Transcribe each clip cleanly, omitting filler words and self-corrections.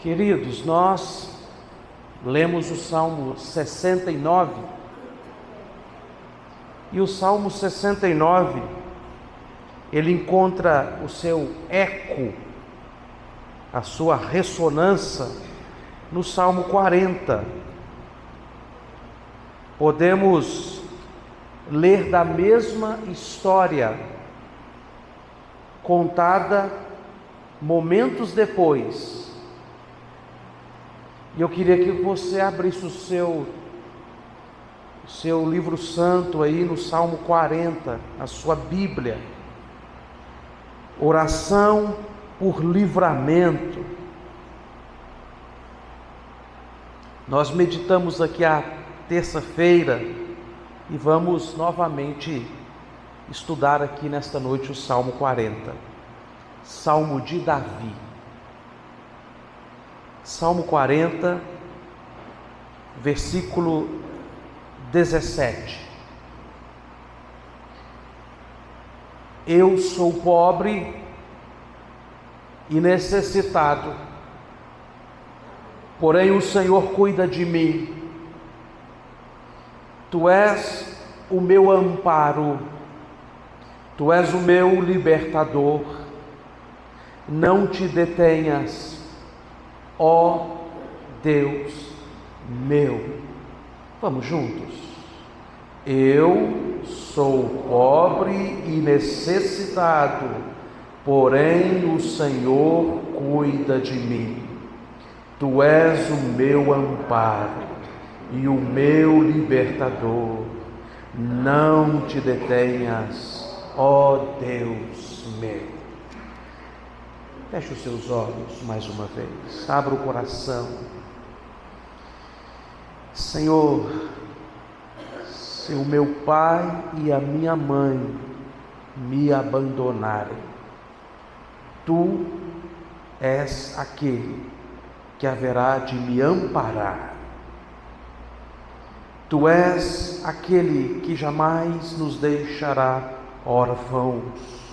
Queridos, nós lemos o Salmo 69, e o Salmo 69, ele encontra o seu eco, a sua ressonância, no Salmo 40. Podemos ler da mesma história, contada momentos depois. E eu queria que você abrisse o seu livro santo aí no Salmo 40, a sua Bíblia. Oração por livramento. Nós meditamos aqui a terça-feira e vamos novamente estudar aqui nesta noite o Salmo 40. Salmo de Davi. Salmo 40, versículo 17. Eu sou pobre e necessitado, porém o Senhor cuida de mim. Tu és o meu amparo, Tu és o meu libertador. Não te detenhas, ó Deus meu. Vamos juntos. Eu sou pobre e necessitado, porém o Senhor cuida de mim. Tu és o meu amparo e o meu libertador. Não te detenhas, ó Deus meu. Feche os seus olhos mais uma vez. Abra o coração. Senhor, se o meu pai e a minha mãe me abandonarem, Tu és aquele que haverá de me amparar. Tu és aquele que jamais nos deixará órfãos.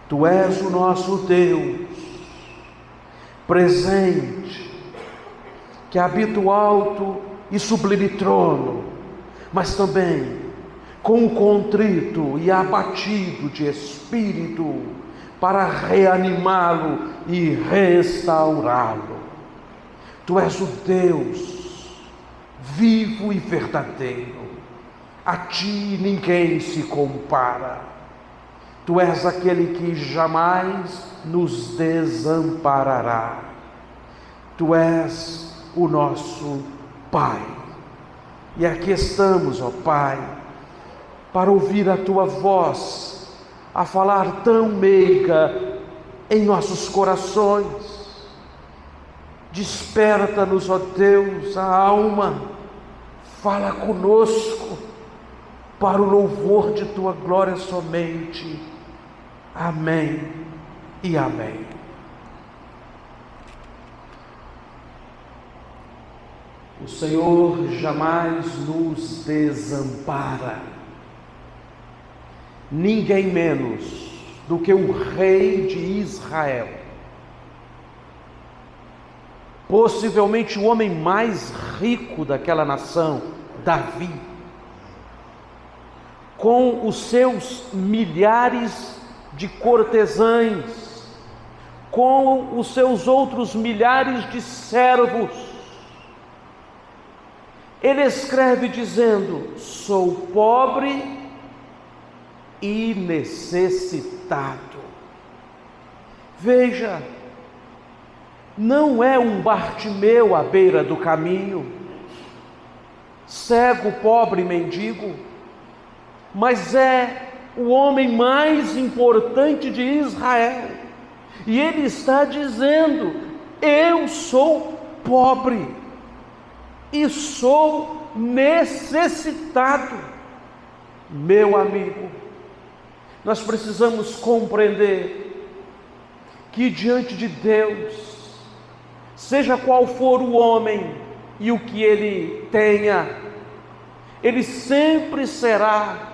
Tu és o nosso Deus, presente, que habita o alto e sublime trono, mas também com o contrito e abatido de espírito, para reanimá-lo e restaurá-lo. Tu és o Deus vivo e verdadeiro, a Ti ninguém se compara. Tu és aquele que jamais nos desamparará. Tu és o nosso Pai. E aqui estamos, ó Pai, para ouvir a Tua voz, a falar tão meiga em nossos corações. Desperta-nos, ó Deus, a alma, fala conosco, para o louvor de Tua glória somente. Amém e amém. O Senhor jamais nos desampara, ninguém menos do que o rei de Israel, possivelmente o homem mais rico daquela nação, Davi, com os seus milhares de cortesãs, com os seus outros milhares de servos. Ele escreve dizendo: sou pobre e necessitado. Veja, não é um Bartimeu à beira do caminho, cego, pobre, mendigo, mas é o homem mais importante de Israel. E ele está dizendo: eu sou pobre e sou necessitado. Meu amigo, nós precisamos compreender que diante de Deus, seja qual for o homem e o que ele tenha, ele sempre será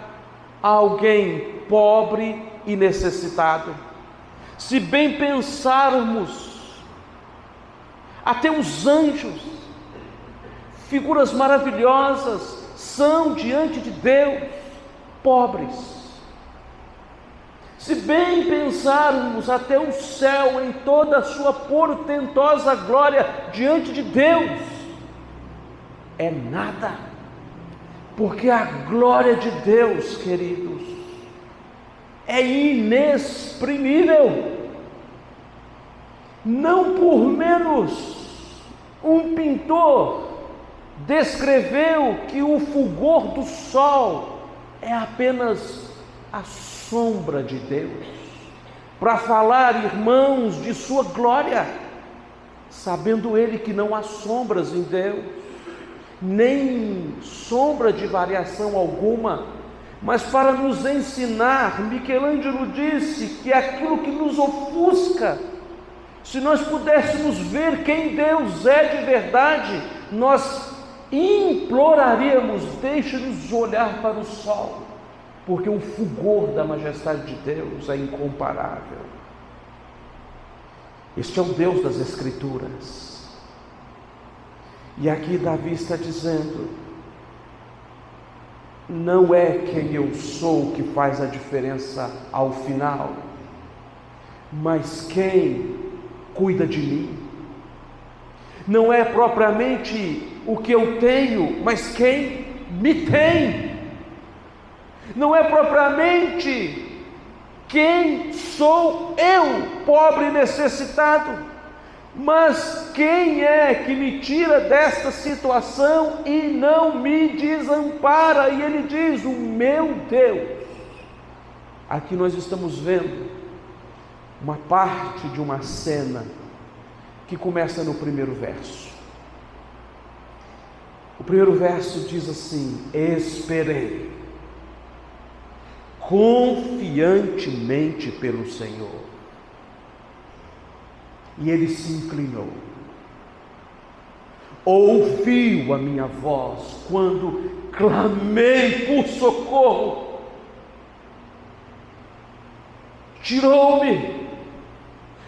alguém pobre e necessitado. Se bem pensarmos, até os anjos, figuras maravilhosas, são diante de Deus pobres. Se bem pensarmos, até o céu em toda a sua portentosa glória diante de Deus é nada, porque a glória de Deus, queridos, é inexprimível. Não por menos um pintor descreveu que o fulgor do sol é apenas a sombra de Deus, para falar, irmãos, de sua glória, sabendo ele que não há sombras em Deus, nem sombra de variação alguma, mas para nos ensinar. Michelangelo disse que aquilo que nos ofusca, se nós pudéssemos ver quem Deus é de verdade, nós imploraríamos: deixe-nos olhar para o sol, porque o fulgor da majestade de Deus é incomparável. Este é o Deus das Escrituras. E aqui Davi está dizendo: não é quem eu sou que faz a diferença ao final, mas quem cuida de mim. Não é propriamente o que eu tenho, mas quem me tem. Não é propriamente quem sou eu, pobre e necessitado, mas quem é que me tira desta situação e não me desampara. E ele diz: o meu Deus. Aqui nós estamos vendo uma parte de uma cena que começa no primeiro verso. O primeiro verso diz assim: esperei confiantemente pelo Senhor, e ele se inclinou, ouviu a minha voz quando clamei por socorro, tirou-me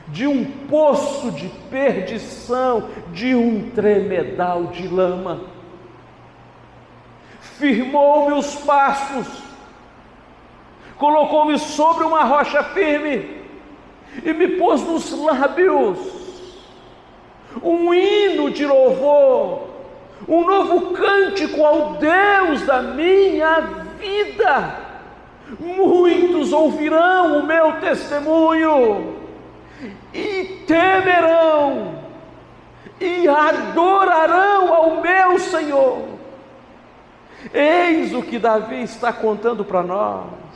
de um poço de perdição, de um tremedal de lama, firmou meus passos, colocou-me sobre uma rocha firme e me pôs nos lábios um hino de louvor, um novo cântico ao Deus da minha vida. Muitos ouvirão o meu testemunho e temerão e adorarão ao meu Senhor. Eis o que Davi está contando para nós.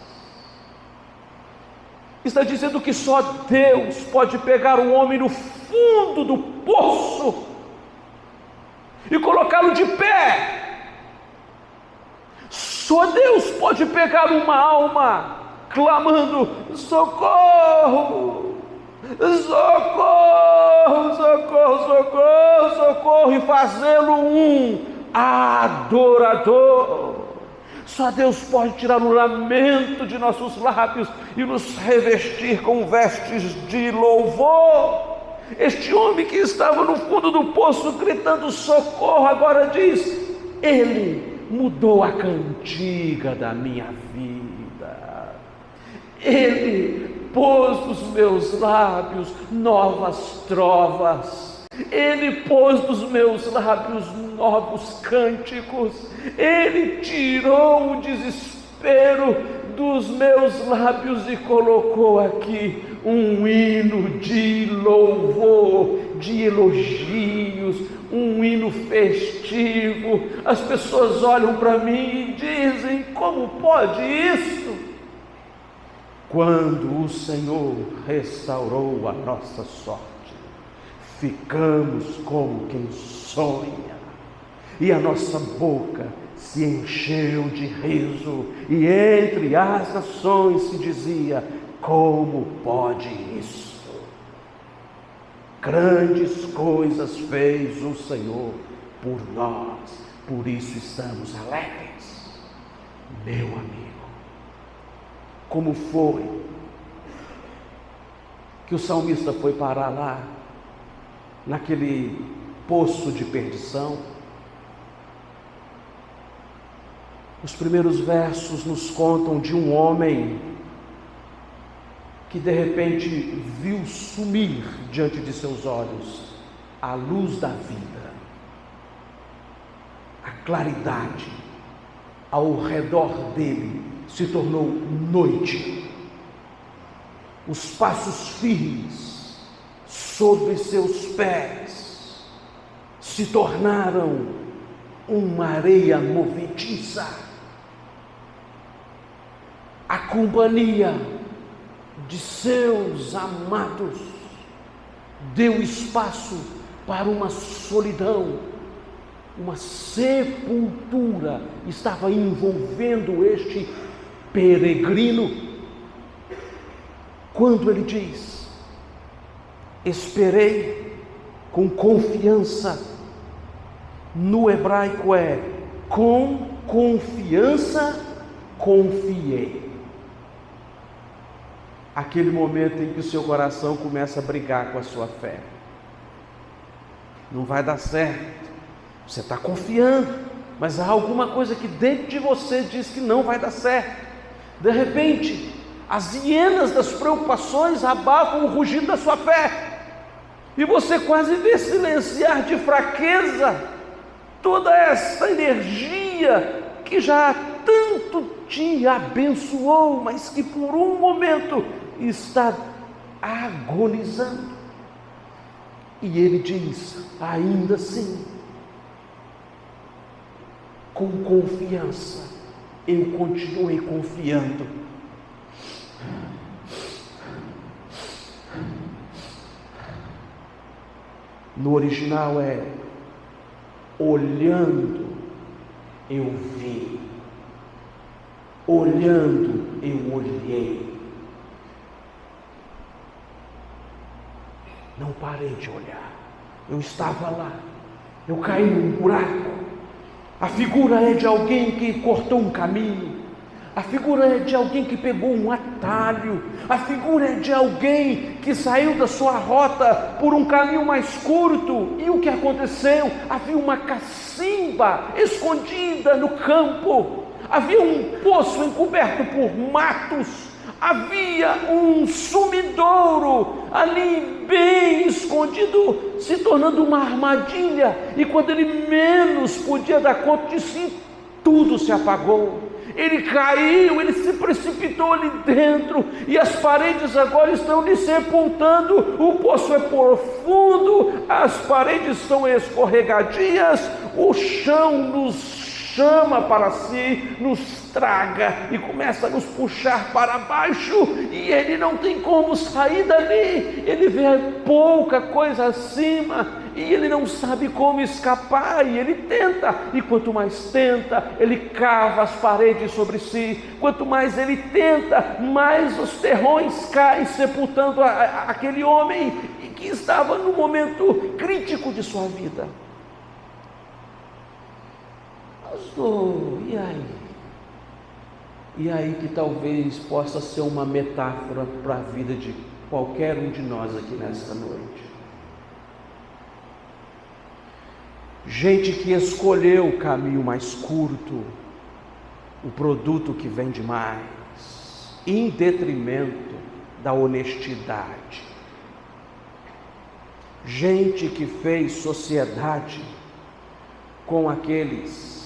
Está dizendo que só Deus pode pegar um homem no fundo do poço e colocá-lo de pé. Só Deus pode pegar uma alma clamando: socorro, socorro, socorro, socorro, socorro, e fazê-lo um adorador. Só Deus pode tirar o lamento de nossos lábios e nos revestir com vestes de louvor. Este homem que estava no fundo do poço gritando socorro, agora diz: ele mudou a cantiga da minha vida, ele pôs nos meus lábios novas trovas, ele pôs dos meus lábios novos cânticos, ele tirou o desespero dos meus lábios e colocou aqui um hino de louvor, de elogios, um hino festivo. As pessoas olham para mim e dizem: como pode isto? Quando o Senhor restaurou a nossa sorte, ficamos como quem sonha, e a nossa boca se encheu de riso, e entre as nações se dizia: como pode isto? Grandes coisas fez o Senhor por nós, por isso estamos alegres. Meu amigo, como foi que o salmista foi parar lá naquele poço de perdição. Os primeiros versos nos contam de um homem que de repente viu sumir diante de seus olhos a luz da vida, a claridade ao redor dele se tornou noite. Os passos firmes sobre seus pés se tornaram uma areia movediça. A companhia de seus amados deu espaço para uma solidão, uma sepultura estava envolvendo este peregrino. Quando ele diz: esperei com confiança, no hebraico é com confiança confiei. Aquele momento em que o seu coração começa a brigar com a sua fé. Não vai dar certo. Você está confiando, mas há alguma coisa que dentro de você diz que não vai dar certo. De repente, as hienas das preocupações abafam o rugido da sua fé. E você quase vê silenciar de fraqueza toda essa energia que já tanto te abençoou, mas que por um momento está agonizando. E ele diz: ainda assim, com confiança, eu continuei confiando. No original é: olhando, eu vi. Olhando, eu olhei. Não parei de olhar. Eu estava lá. Eu caí num buraco. A figura é de alguém que cortou um caminho. A figura é de alguém que pegou um atalho. A figura é de alguém que saiu da sua rota por um caminho mais curto. E o que aconteceu? Havia uma cacimba escondida no campo. Havia um poço encoberto por matos. Havia um sumidouro ali bem escondido, se tornando uma armadilha. E quando ele menos podia dar conta de si, tudo se apagou. Ele caiu, ele se precipitou ali dentro, e as paredes agora estão lhe sepultando. O poço é profundo, as paredes são escorregadias, o chão nos chama para si, nos traga e começa a nos puxar para baixo, e ele não tem como sair dali. Ele vê pouca coisa acima e ele não sabe como escapar, e ele tenta, e quanto mais tenta, ele cava as paredes sobre si. Quanto mais ele tenta, mais os terrões caem, sepultando aquele homem que estava no momento crítico de sua vida. Pastor, e aí? E aí que talvez possa ser uma metáfora para a vida de qualquer um de nós aqui nesta noite. Gente que escolheu o caminho mais curto, o produto que vende mais, em detrimento da honestidade. Gente que fez sociedade com aqueles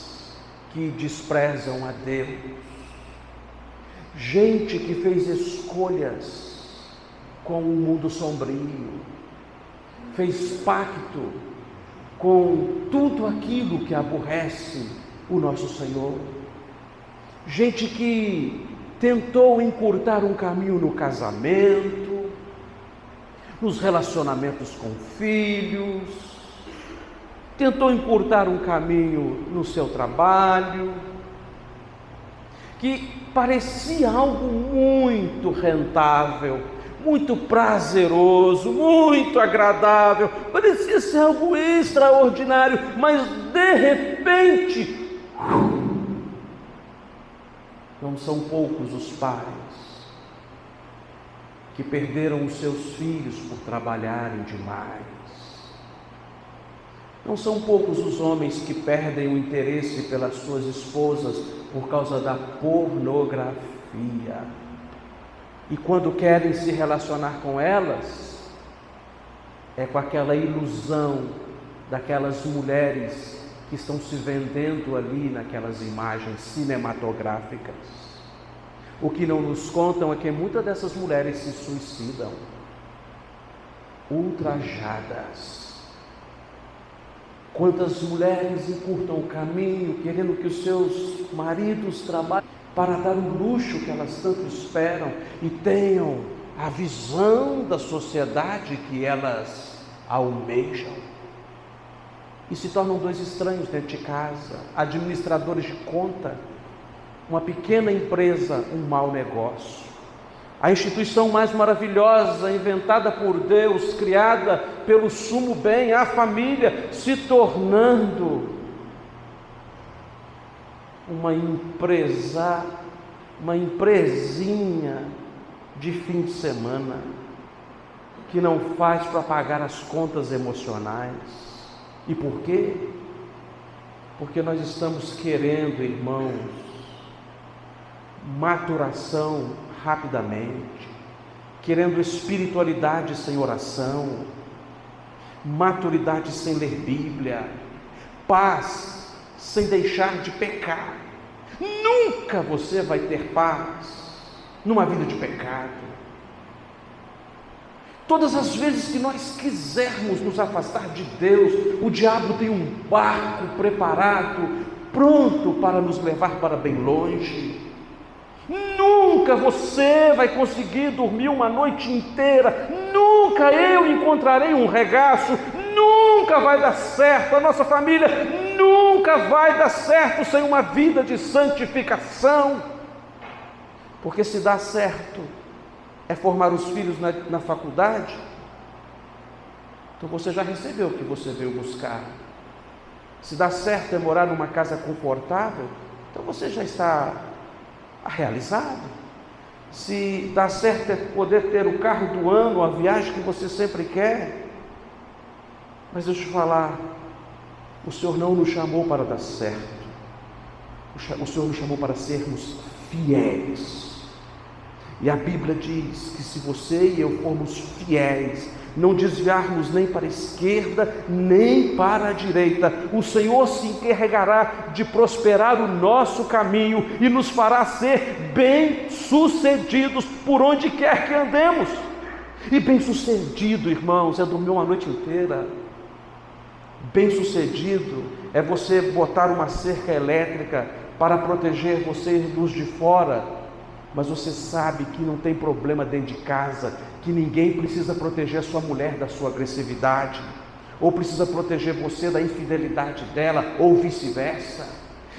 que desprezam a Deus. Gente que fez escolhas com o mundo sombrio, fez pacto com tudo aquilo que aborrece o nosso Senhor. Gente que tentou encurtar um caminho no casamento, nos relacionamentos com filhos, tentou encurtar um caminho no seu trabalho, que parecia algo muito rentável, muito prazeroso, muito agradável, parecia ser algo extraordinário, mas de repente, não são poucos os pais que perderam os seus filhos por trabalharem demais. Não são poucos os homens que perdem o interesse pelas suas esposas por causa da pornografia. E quando querem se relacionar com elas, é com aquela ilusão daquelas mulheres que estão se vendendo ali naquelas imagens cinematográficas. O que não nos contam é que muitas dessas mulheres se suicidam, ultrajadas. Quantas mulheres encurtam o caminho, querendo que os seus maridos trabalhem para dar o luxo que elas tanto esperam e tenham a visão da sociedade que elas almejam. E se tornam dois estranhos dentro de casa, administradores de conta, uma pequena empresa, um mau negócio. A instituição mais maravilhosa, inventada por Deus, criada pelo sumo bem, a família, se tornando uma empresinha de fim de semana, que não faz para pagar as contas emocionais. E por quê? Porque nós estamos querendo, irmãos, maturação rapidamente, querendo espiritualidade sem oração, maturidade sem ler Bíblia, paz sem deixar de pecar. Nunca você vai ter paz numa vida de pecado. Todas as vezes que nós quisermos nos afastar de Deus, o diabo tem um barco preparado, pronto para nos levar para bem longe. Nunca você vai conseguir dormir uma noite inteira, nunca eu encontrarei um regaço, nunca vai dar certo, a nossa família nunca vai dar certo sem uma vida de santificação. Porque se dá certo é formar os filhos na faculdade, então você já recebeu o que você veio buscar. Se dá certo é morar numa casa confortável, então você já está realizado. Se dá certo é poder ter o carro do ano, a viagem que você sempre quer. Mas deixa eu falar, o Senhor não nos chamou para dar certo, o Senhor nos chamou para sermos fiéis. E a Bíblia diz que se você e eu formos fiéis, não desviarmos nem para a esquerda, nem para a direita, o Senhor se encarregará de prosperar o nosso caminho e nos fará ser bem-sucedidos por onde quer que andemos. E bem-sucedido, irmãos, é dormir uma noite inteira. Bem-sucedido é você botar uma cerca elétrica para proteger você dos de fora, mas você sabe que não tem problema dentro de casa, que ninguém precisa proteger a sua mulher da sua agressividade, ou precisa proteger você da infidelidade dela, ou vice-versa.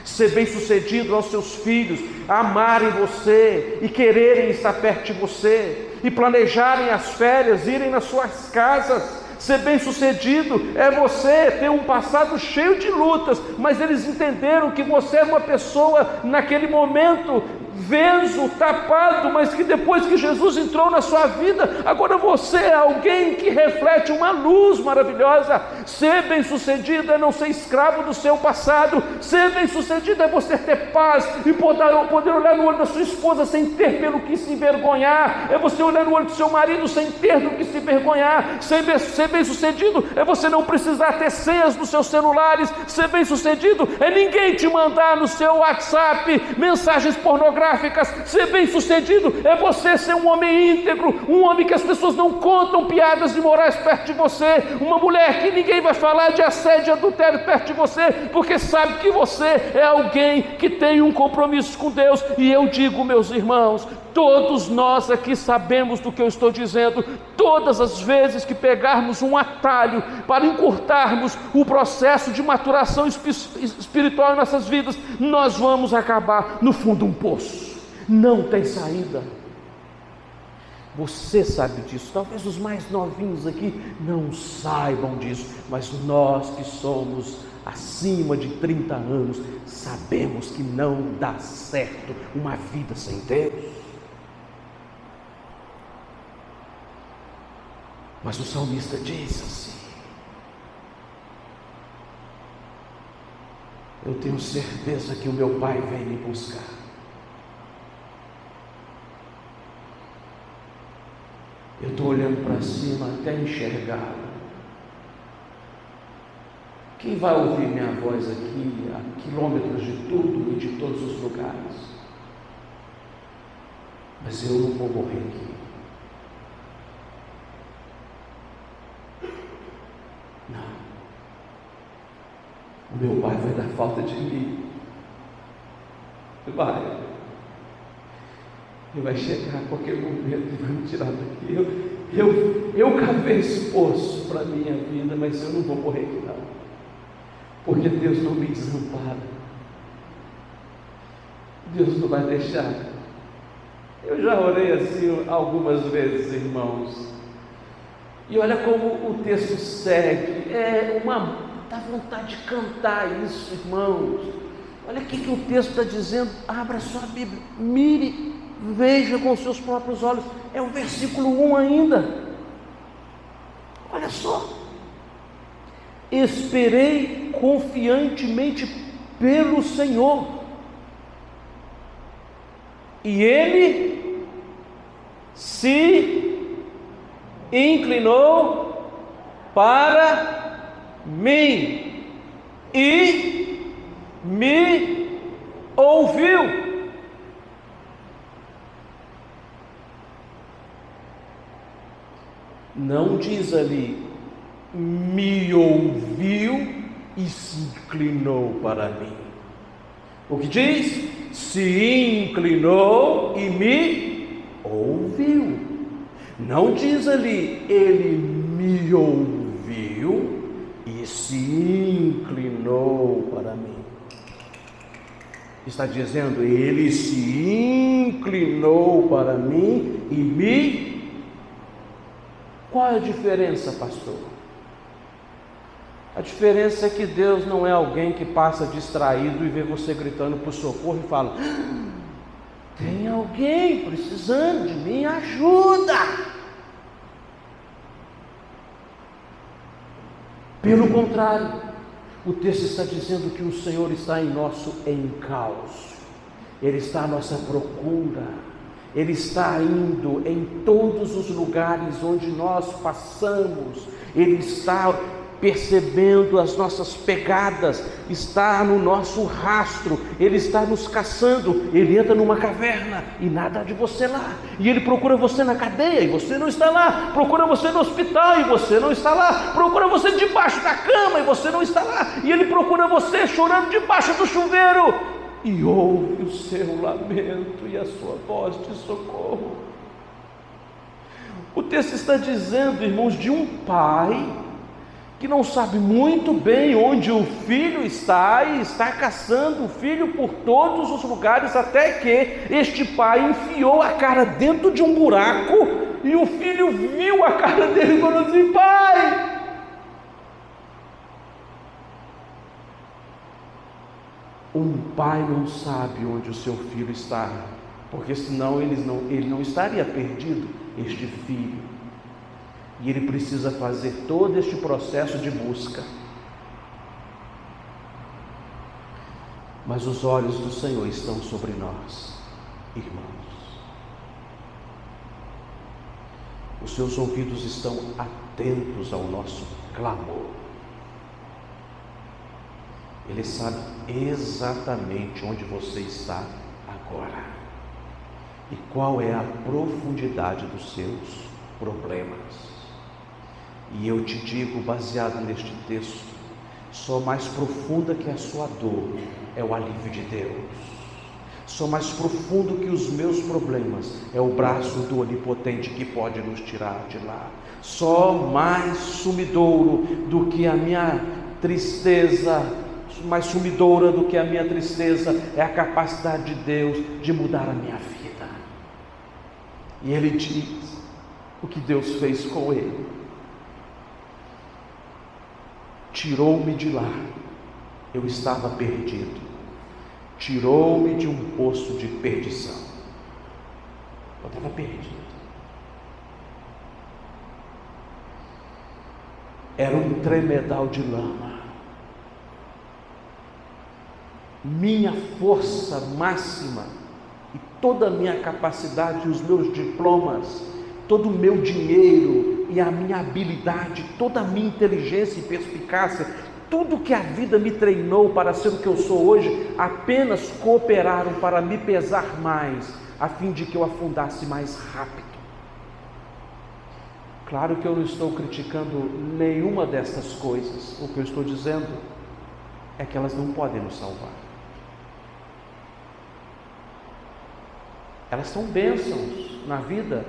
Ser bem-sucedido aos seus filhos, amarem você e quererem estar perto de você, e planejarem as férias, irem nas suas casas. Ser bem-sucedido é você ter um passado cheio de lutas, mas eles entenderam que você é uma pessoa naquele momento veso, tapado, mas que depois que Jesus entrou na sua vida, agora você é alguém que reflete uma luz maravilhosa. Ser bem-sucedido é não ser escravo do seu passado. Ser bem-sucedido é você ter paz e poder olhar no olho da sua esposa sem ter pelo que se envergonhar. É você olhar no olho do seu marido sem ter do que se envergonhar. Ser bem-sucedido é você não precisar ter senhas nos seus celulares. Ser bem-sucedido é ninguém te mandar no seu WhatsApp mensagens pornográficas. Ser bem-sucedido é você ser um homem íntegro, um homem que as pessoas não contam piadas imorais perto de você, uma mulher que ninguém vai falar de assédio e adultério perto de você, porque sabe que você é alguém que tem um compromisso com Deus. E eu digo, meus irmãos, todos nós aqui sabemos do que eu estou dizendo. Todas as vezes que pegarmos um atalho para encurtarmos o processo de maturação espiritual em nossas vidas, nós vamos acabar no fundo de um poço. Não tem saída. Você sabe disso. Talvez os mais novinhos aqui não saibam disso, mas nós que somos acima de 30 anos sabemos que não dá certo uma vida sem Deus. Mas o salmista diz assim: eu tenho certeza que o meu Pai vem me buscar. Eu estou olhando para cima até enxergá-lo. Quem vai ouvir minha voz aqui a quilômetros de tudo e de todos os lugares? Mas eu não vou morrer aqui. Não. O meu Pai vai dar falta de mim. Vai. Ele vai chegar a qualquer momento e vai me tirar daqui. Eu cavei esse poço para a minha vida, mas eu não vou morrer aqui não. Porque Deus não me desampara. Deus não vai deixar. Eu já orei assim algumas vezes, irmãos. E olha como o texto segue. Dá vontade de cantar isso, irmãos. Olha o que o texto está dizendo. Abra sua Bíblia, mire, veja com seus próprios olhos. É o versículo 1 ainda. Olha só. Esperei confiantemente pelo Senhor, e Ele se inclinou para mim e me ouviu. Não diz ali me ouviu e se inclinou para mim. O que diz? Se inclinou e me ouviu. Não diz ali ele me ouviu e se inclinou para mim. Está dizendo ele se inclinou para mim e me... Qual é a diferença, pastor? A diferença é que Deus não é alguém que passa distraído e vê você gritando por socorro e fala: tem alguém precisando de mim, ajuda. Pelo contrário, o texto está dizendo que o Senhor está em nosso encalço, Ele está à nossa procura, Ele está indo em todos os lugares onde nós passamos, Ele está percebendo as nossas pegadas, está no nosso rastro, Ele está nos caçando. Ele entra numa caverna e nada de você lá, e Ele procura você na cadeia e você não está lá, procura você no hospital e você não está lá, procura você debaixo da cama e você não está lá, e Ele procura você chorando debaixo do chuveiro e ouve o seu lamento e a sua voz de socorro. O texto está dizendo, irmãos, de um pai que não sabe muito bem onde o filho está e está caçando o filho por todos os lugares, até que este pai enfiou a cara dentro de um buraco e o filho viu a cara dele e falou assim: pai! Um pai não sabe onde o seu filho está, porque senão ele não estaria perdido, este filho. E ele precisa fazer todo este processo de busca. Mas os olhos do Senhor estão sobre nós, irmãos. Os seus ouvidos estão atentos ao nosso clamor. Ele sabe exatamente onde você está agora e qual é a profundidade dos seus problemas. E eu te digo, baseado neste texto, só mais profunda que a sua dor é o alívio de Deus. Só mais profundo que os meus problemas é o braço do Onipotente que pode nos tirar de lá. Só mais sumidouro do que a minha tristeza, mais sumidoura do que a minha tristeza é a capacidade de Deus de mudar a minha vida. E Ele diz o que Deus fez com ele. Tirou-me de lá, eu estava perdido, tirou-me de um poço de perdição, eu estava perdido, era um tremedal de lama, minha força máxima e toda a minha capacidade, os meus diplomas, todo o meu dinheiro e a minha habilidade, toda a minha inteligência e perspicácia, tudo que a vida me treinou para ser o que eu sou hoje, apenas cooperaram para me pesar mais, a fim de que eu afundasse mais rápido. Claro que eu não estou criticando nenhuma destas coisas. O que eu estou dizendo é que elas não podem nos salvar. Elas são bênçãos na vida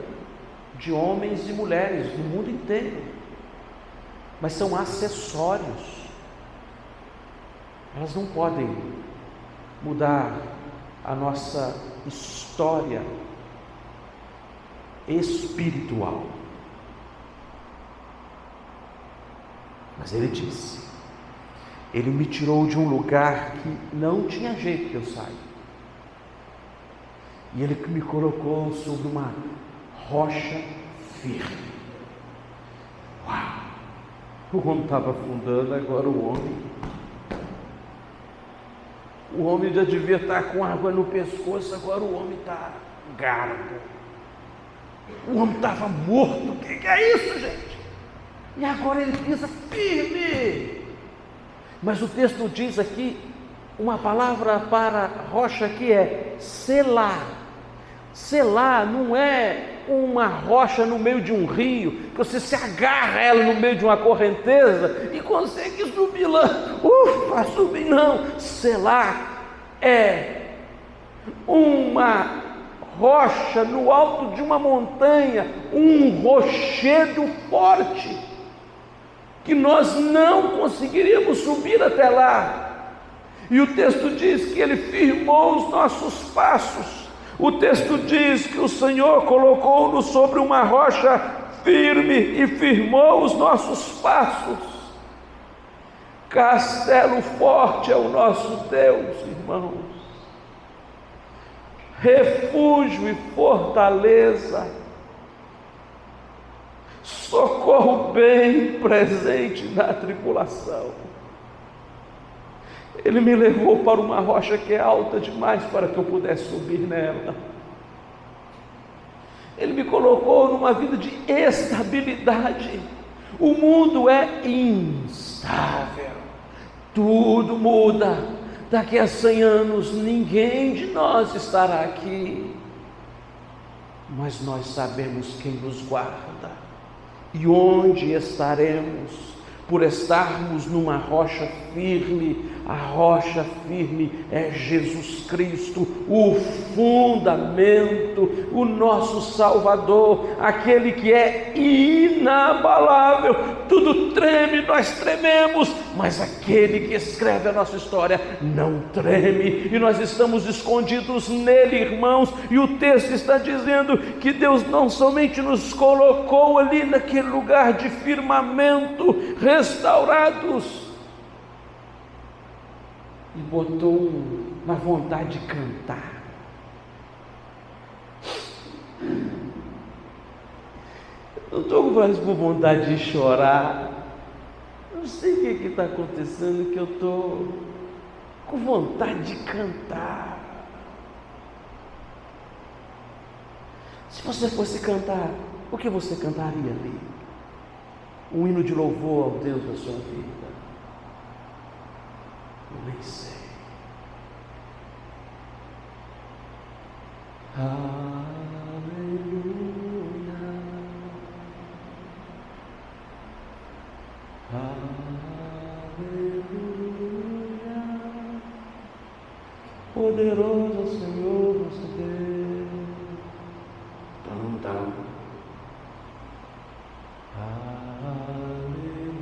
de homens e mulheres do mundo inteiro, mas são acessórios. Elas não podem mudar a nossa história espiritual. Mas ele disse: ele me tirou de um lugar que não tinha jeito que eu saia, e ele me colocou sobre uma rocha firme. Uau! O homem estava afundando, agora o homem já devia estar com água no pescoço, agora o homem está garbo. O homem estava morto. O que é isso, gente? E agora ele pisa firme. Mas o texto diz aqui uma palavra para rocha que é selá. Selá não é uma rocha no meio de um rio, que você se agarra ela no meio de uma correnteza e consegue subir lá. Subir não. Selá é uma rocha no alto de uma montanha, um rochedo forte, que nós não conseguiríamos subir até lá. E o texto diz que ele firmou os nossos passos. O texto diz que o Senhor colocou-nos sobre uma rocha firme e firmou os nossos passos. Castelo forte é o nosso Deus, irmãos. Refúgio e fortaleza. Socorro bem presente na tribulação. Ele me levou para uma rocha que é alta demais para que eu pudesse subir nela. Ele me colocou numa vida de estabilidade. O mundo é instável, tudo muda. Daqui a 100 anos ninguém de nós estará aqui, mas nós sabemos quem nos guarda e onde estaremos, por estarmos numa rocha firme. A rocha firme é Jesus Cristo, o fundamento, o nosso Salvador, aquele que é inabalável. Tudo treme, nós trememos, mas aquele que escreve a nossa história não treme, e nós estamos escondidos nele, irmãos. E o texto está dizendo que Deus não somente nos colocou ali naquele lugar de firmamento, restaurados, e botou uma vontade de cantar. Eu estou mais com vontade de chorar. Não sei o que está acontecendo, que eu estou com vontade de cantar. Se você fosse cantar, o que você cantaria ali? Um hino de louvor ao Deus da sua vida? Eu nem sei. Aleluia, aleluia, poderoso Senhor nosso Deus. Tam, tam. Aleluia,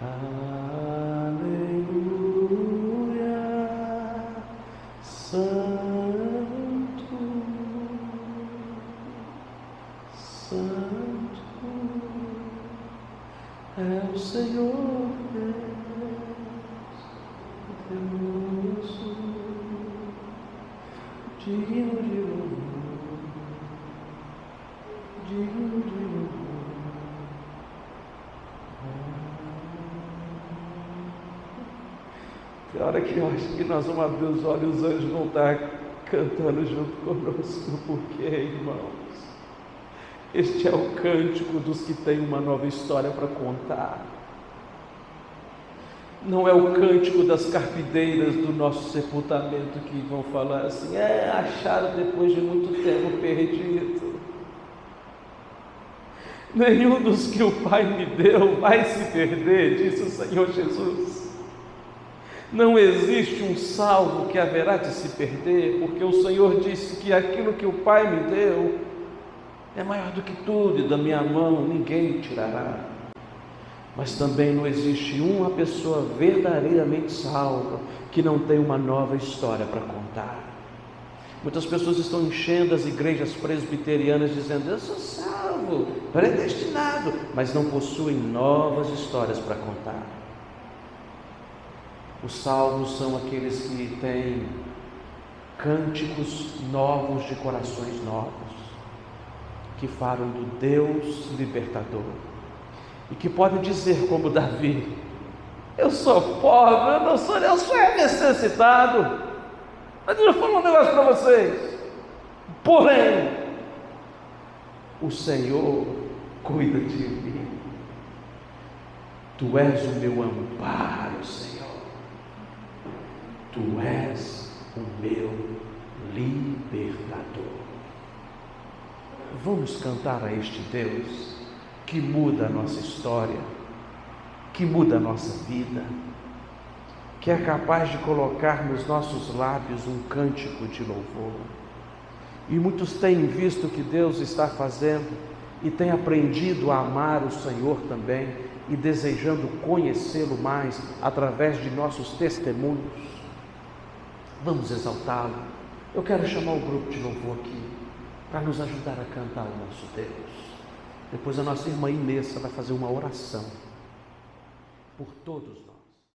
aleluia, santo, santo é o Senhor Deus, nosso, digno de louvor, digno de louvor. Tem hora que eu acho que nós vamos abrir os olhos e os anjos vão estar cantando junto conosco, porque, irmãos, este é o cântico dos que têm uma nova história para contar. Não é o cântico das carpideiras do nosso sepultamento que vão falar assim: acharam depois de muito tempo perdido. Nenhum dos que o Pai me deu vai se perder, disse o Senhor Jesus. Não existe um salvo que haverá de se perder, porque o Senhor disse que aquilo que o Pai me deu é maior do que tudo, e da minha mão ninguém tirará. Mas também não existe uma pessoa verdadeiramente salva que não tem uma nova história para contar. Muitas pessoas estão enchendo as igrejas presbiterianas dizendo: eu sou salvo, predestinado, mas não possuem novas histórias para contar. Os salvos são aqueles que têm cânticos novos de corações novos, que falam do Deus libertador, e que podem dizer como Davi: eu sou pobre, eu sou necessitado. Mas deixa eu falar um negócio para vocês. Porém, o Senhor cuida de mim. Tu és o meu amparo, Senhor. Tu és o meu libertador. Vamos cantar a este Deus que muda a nossa história, que muda a nossa vida, que é capaz de colocar nos nossos lábios um cântico de louvor. E muitos têm visto o que Deus está fazendo e têm aprendido a amar o Senhor também e desejando conhecê-lo mais através de nossos testemunhos. Vamos exaltá-lo. Eu quero chamar o grupo de louvor aqui para nos ajudar a cantar o nosso Deus. Depois a nossa irmã Inessa vai fazer uma oração por todos nós.